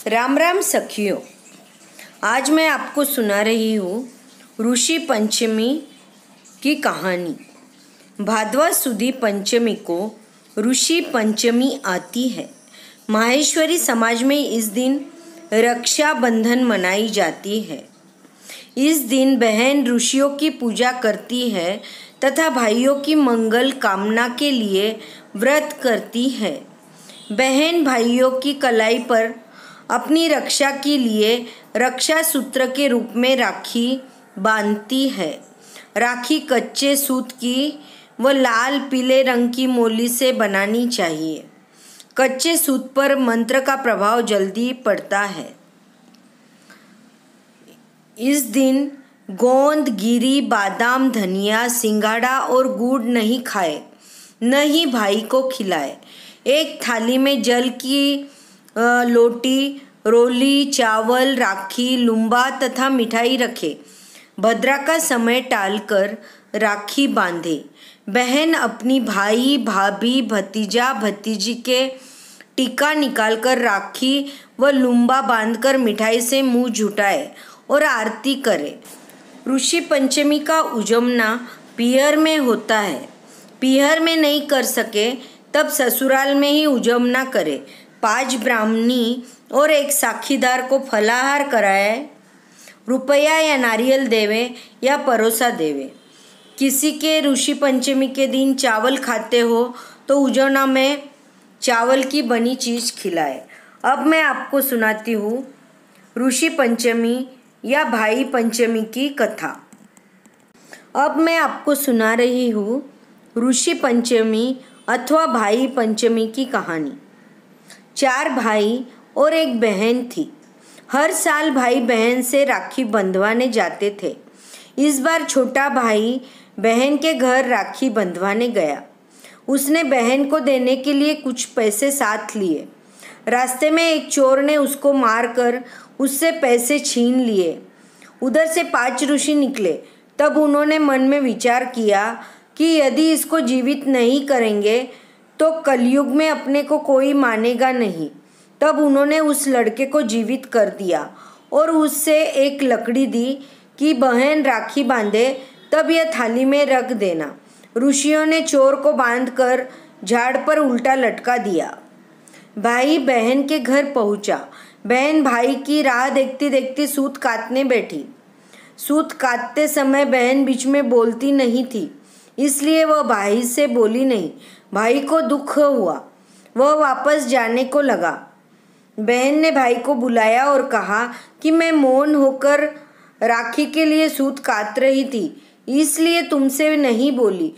राम राम सखियों, आज मैं आपको सुना रही हूँ ऋषि पंचमी की कहानी। भाद्वा सुदी पंचमी को ऋषि पंचमी आती है। माहेश्वरी समाज में इस दिन रक्षाबंधन मनाई जाती है। इस दिन बहन ऋषियों की पूजा करती है तथा भाइयों की मंगल कामना के लिए व्रत करती है। बहन भाइयों की कलाई पर अपनी रक्षा के लिए रक्षा सूत्र के रूप में राखी बांधती है। राखी कच्चे सूत की व लाल पीले रंग की मोली से बनानी चाहिए। कच्चे सूत पर मंत्र का प्रभाव जल्दी पड़ता है। इस दिन गोंद, गिरी, बादाम, धनिया, सिंघाड़ा और गुड़ नहीं खाए, न ही भाई को खिलाए। एक थाली में जल की लोटी, रोली, चावल, राखी, लुम्बा तथा मिठाई रखे। भद्रा का समय टालकर राखी बांधे। बहन अपनी भाई, भाभी, भतीजा, भतीजी के टीका निकालकर राखी व लुम्बा बांधकर मिठाई से मुंह झुटाए और आरती करे। ऋषि पंचमी का उजमना पीहर में होता है। पीहर में नहीं कर सके तब ससुराल में ही उजमना करे। 5 ब्राह्मणी और 1 साखीदार को फलाहार कराए, रुपया या नारियल देवे या परोसा देवे। किसी के ऋषि पंचमी के दिन चावल खाते हो तो उजवना में चावल की बनी चीज़ खिलाए। अब मैं आपको सुनाती हूँ ऋषि पंचमी या भाई पंचमी की कथा। अब मैं आपको सुना रही हूँ ऋषि पंचमी अथवा भाई पंचमी की कहानी। 4 भाई और 1 बहन थी। हर साल भाई बहन से राखी बंधवाने जाते थे। इस बार छोटा भाई बहन के घर राखी बंधवाने गया। उसने बहन को देने के लिए कुछ पैसे साथ लिए। रास्ते में एक चोर ने उसको मारकर उससे पैसे छीन लिए। उधर से 5 ऋषि निकले। तब उन्होंने मन में विचार किया कि यदि इसको जीवित नहीं करेंगे तो कलयुग में अपने को कोई मानेगा नहीं। तब उन्होंने उस लड़के को जीवित कर दिया और उससे एक लकड़ी दी कि बहन राखी बांधे तब यह थाली में रख देना। ऋषियों ने चोर को बांधकर झाड़ पर उल्टा लटका दिया। भाई बहन के घर पहुंचा। बहन भाई की राह देखती देखती सूत काटने बैठी। सूत काटते समय बहन बीच में बोलती नहीं थी, इसलिए वह भाई से बोली नहीं। भाई को दुख हुआ, वह वापस जाने को लगा। बहन ने भाई को बुलाया और कहा कि मैं मौन होकर राखी के लिए सूत काट रही थी, इसलिए तुमसे नहीं बोली।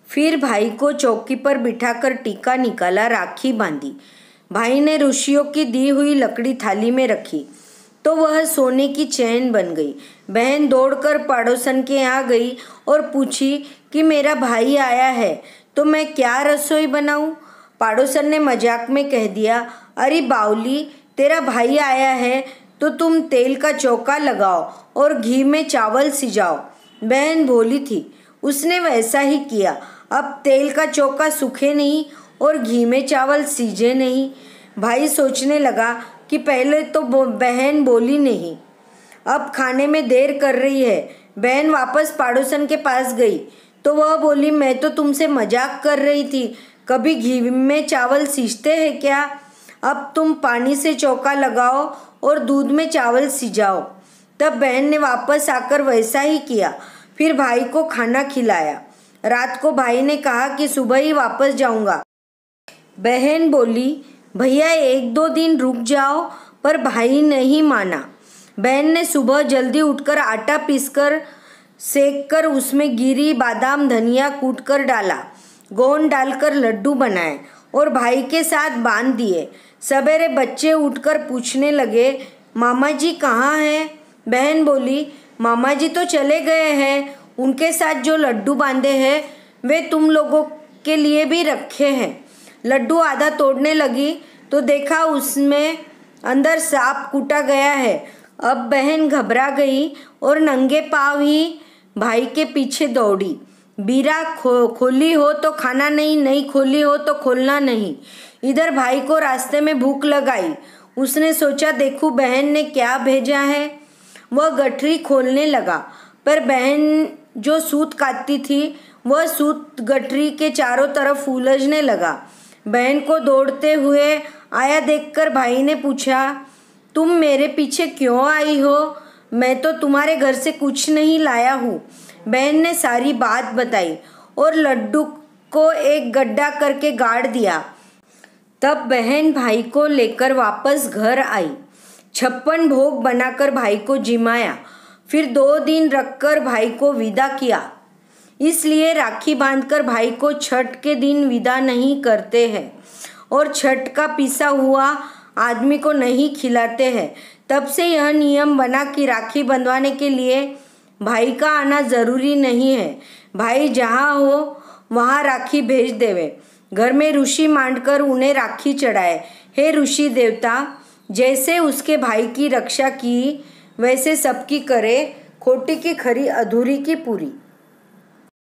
फिर भाई को चौकी पर बिठाकर टीका निकाला, राखी बांधी। भाई ने ऋषियों की दी हुई लकड़ी थाली में रखी तो वह सोने की चैन बन गई। बहन दौड़कर पड़ोसन के यहाँ गई और पूछी कि मेरा भाई आया है तो मैं क्या रसोई बनाऊं? पड़ोसन ने मजाक में कह दिया, अरे बावली, तेरा भाई आया है तो तुम तेल का चौका लगाओ और घी में चावल सिजाओ। बहन भोली थी, उसने वैसा ही किया। अब तेल का चौका सूखे नहीं और घी में चावल सीजे नहीं। भाई सोचने लगा कि पहले तो बहन बोली नहीं, अब खाने में देर कर रही है। बहन वापस पड़ोसन के पास गई तो वह बोली, मैं तो तुमसे मजाक कर रही थी, कभी घी में चावल सीजते हैं क्या? अब तुम पानी से चौका लगाओ और दूध में चावल सिजाओ। तब बहन ने वापस आकर वैसा ही किया। फिर भाई को खाना खिलाया। रात को भाई ने कहा कि सुबह ही वापस जाऊंगा। बहन बोली, भैया 1-2 दिन रुक जाओ, पर भाई नहीं माना। बहन ने सुबह जल्दी उठकर आटा पीसकर सेक कर उसमें गिरी, बादाम, धनिया कूटकर डाला, गोंद डालकर लड्डू बनाए और भाई के साथ बांध दिए। सवेरे बच्चे उठकर पूछने लगे, मामा जी कहाँ हैं? बहन बोली, मामा जी तो चले गए हैं, उनके साथ जो लड्डू बांधे हैं वे तुम लोगों के लिए भी रखे हैं। लड्डू आधा तोड़ने लगी तो देखा उसमें अंदर सांप कूटा गया है। अब बहन घबरा गई और नंगे पाँव ही भाई के पीछे दौड़ी। बीरा खोली हो तो खाना नहीं, नहीं खोली हो तो खोलना नहीं। इधर भाई को रास्ते में भूख लगाई। उसने सोचा देखूं बहन ने क्या भेजा है। वह गठरी खोलने लगा, पर बहन जो सूत काटती थी वह सूत गठरी के चारों तरफ उलझने लगा। बहन को दौड़ते हुए आया देखकर भाई ने पूछा, तुम मेरे पीछे क्यों आई हो? मैं तो तुम्हारे घर से कुछ नहीं लाया हूँ। बहन ने सारी बात बताई और लड्डू को एक गड्ढा करके गाड़ दिया। तब बहन भाई को लेकर वापस घर आई। 56 भोग बनाकर भाई को जिमाया, फिर 2 दिन रखकर भाई को विदा किया। इसलिए राखी बांधकर भाई को छठ के दिन विदा नहीं करते हैं और छठ का पिसा हुआ आदमी को नहीं खिलाते हैं। तब से यह नियम बना कि राखी बंधवाने के लिए भाई का आना जरूरी नहीं है। भाई जहाँ हो वहाँ राखी भेज देवे। घर में ऋषि मांडकर उन्हें राखी चढ़ाए। हे ऋषि देवता, जैसे उसके भाई की रक्षा की वैसे सबकी करे, खोटी की खरी अधूरी की पूरी।